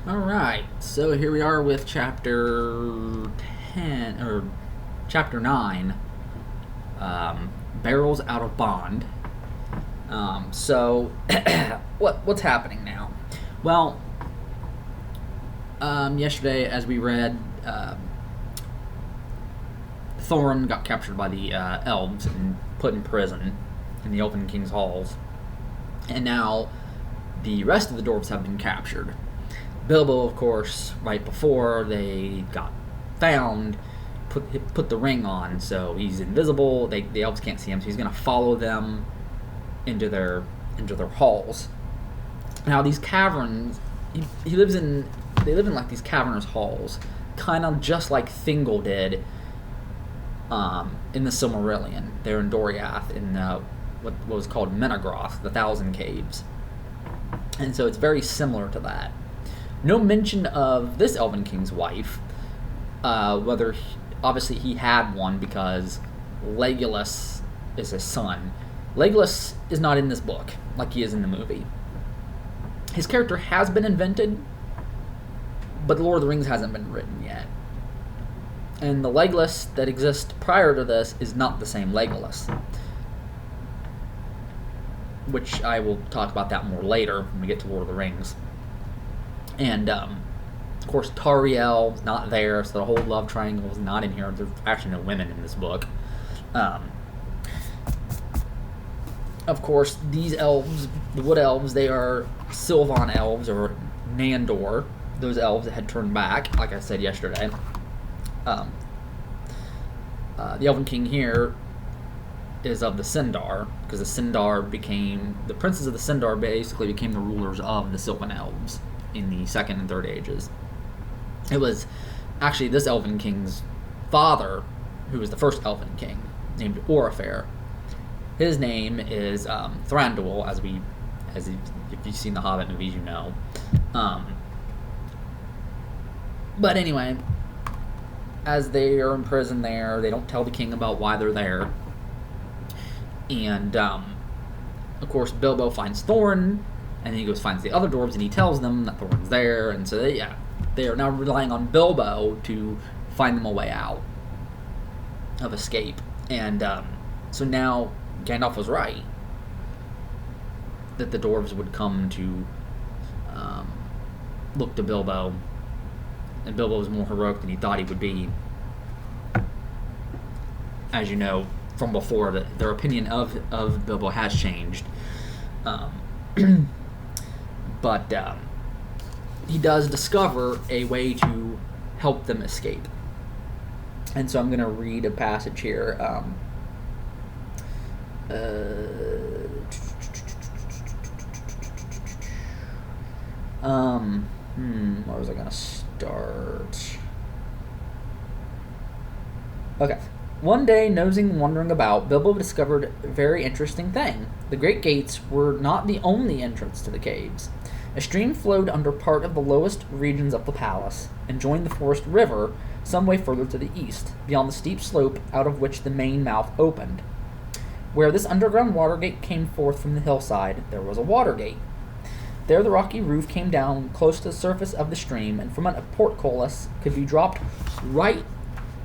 Alright, so here we are with chapter 10, or chapter 9, Barrels Out of Bond. So, what's happening now? Well, yesterday, as we read, Thorin got captured by the elves and put in prison in the Elven King's halls. And now the rest of the dwarves have been captured. Bilbo, of course, right before they got found, put the ring on, so he's invisible. The elves can't see him, so he's going to follow them into their halls. Now these caverns, he lives in. They live in like these cavernous halls, kind of just like Thingol did in the Silmarillion. They're in Doriath in what was called Menegroth, the Thousand Caves, and so it's very similar to that. No mention of this Elven King's wife, obviously he had one because Legolas is his son. Legolas is not in this book like he is in the movie. His character has been invented, but Lord of the Rings hasn't been written yet. And the Legolas that exists prior to this is not the same Legolas, which I will talk about that more later when we get to Lord of the Rings. And, of course, Tauriel is not there, so the whole love triangle is not in here. There's actually no women in this book. Of course, these elves, the wood elves, they are Sylvan elves, or Nandor, those elves that had turned back, like I said yesterday. The Elven King here is of the Sindar, because the princes of the Sindar basically became the rulers of the Sylvan elves in the Second and Third Ages. It was actually this Elven King's father who was the first Elven King, named Orifer. His name is Thranduil, if you've seen the Hobbit movies, you know. But anyway, as they are in prison there, they don't tell the king about why they're there. And, of course, Bilbo finds Thorin, and then he finds the other dwarves, and he tells them that Thorin's there, and so they are now relying on Bilbo to find them a way out of escape. And so now Gandalf was right that the dwarves would come to look to Bilbo, and Bilbo was more heroic than he thought he would be. As you know from before, that their opinion of Bilbo has changed. But he does discover a way to help them escape. And so I'm going to read a passage here. Where was I going to start? Okay. One day, nosing and wandering about, Bilbo discovered a very interesting thing. The Great Gates were not the only entrance to the caves. A stream flowed under part of the lowest regions of the palace, and joined the Forest River some way further to the east, beyond the steep slope out of which the main mouth opened. Where this underground watergate came forth from the hillside, there was a watergate. There the rocky roof came down close to the surface of the stream, and from it a portcullis could be dropped right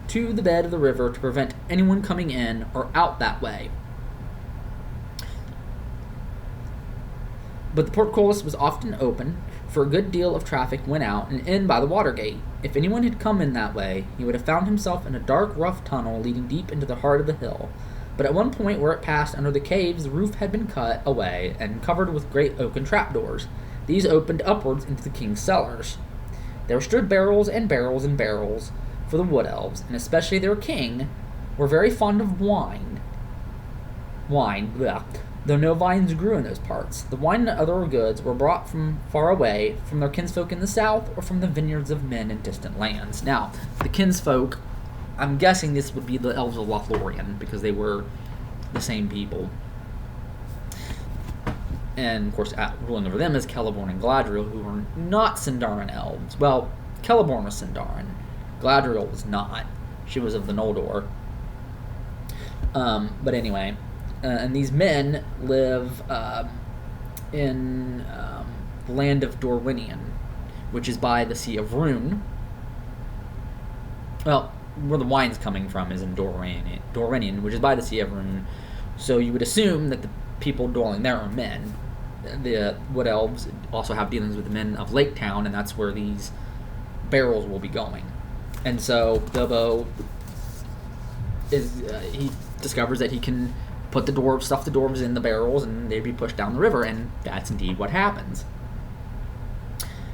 to the bed of the river to prevent anyone coming in or out that way. But the portcullis was often open, for a good deal of traffic went out and in by the Watergate. If anyone had come in that way, he would have found himself in a dark, rough tunnel leading deep into the heart of the hill. But at one point where it passed under the caves, the roof had been cut away and covered with great oaken trapdoors. These opened upwards into the king's cellars. There stood barrels and barrels and barrels, for the wood elves, and especially their king, were very fond of wine. Though no vines grew in those parts. The wine and other goods were brought from far away, from their kinsfolk in the south, or from the vineyards of men in distant lands. Now, the kinsfolk, I'm guessing this would be the elves of Lothlorien, because they were the same people. And, of course, ruling over them is Celeborn and Galadriel, who were not Sindarin elves. Well, Celeborn was Sindarin. Galadriel was not. She was of the Noldor. But anyway, and these men live in the land of Dorwinion, which is by the Sea of Rune. Well, where the wine's coming from is in Doranian, which is by the Sea of Rune. So you would assume that the people dwelling there are men. The Wood Elves also have dealings with the men of Lake Town, and that's where these barrels will be going. And so Bilbo he discovers that he can put stuff the dwarves in the barrels, and they'd be pushed down the river, and that's indeed what happens.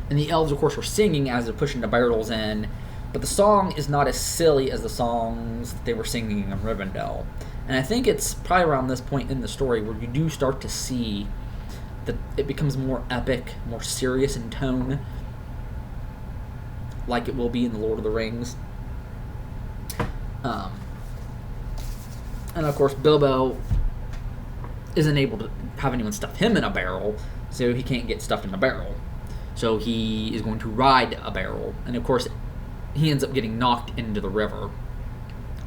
And the elves, of course, were singing as they're pushing the barrels in, but the song is not as silly as the songs that they were singing in Rivendell. And I think it's probably around this point in the story where you do start to see that it becomes more epic, more serious in tone, like it will be in The Lord of the Rings. And of course, Bilbo isn't able to have anyone stuff him in a barrel, so he can't get stuffed in a barrel. So he is going to ride a barrel, and of course, he ends up getting knocked into the river,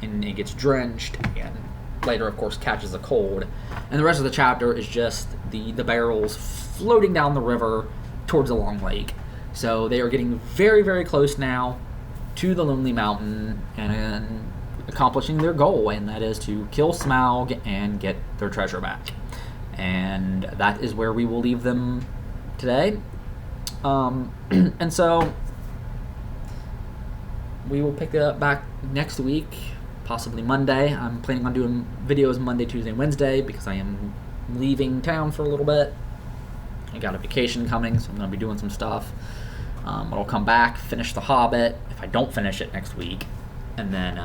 and he gets drenched, and later, of course, catches a cold. And the rest of the chapter is just the barrels floating down the river towards the Long Lake. So they are getting very, very close now to the Lonely Mountain and accomplishing their goal, and that is to kill Smaug and get their treasure back. And that is where we will leave them today. And so we will pick it up back next week, possibly Monday. I'm planning on doing videos Monday, Tuesday, and Wednesday because I am leaving town for a little bit. I got a vacation coming, so I'm going to be doing some stuff. But I'll come back, finish The Hobbit, if I don't finish it next week, and then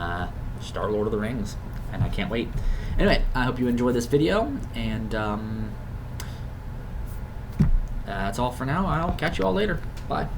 start Lord of the Rings. And I can't wait. Anyway, I hope you enjoyed this video, and that's all for now. I'll catch you all later. Bye.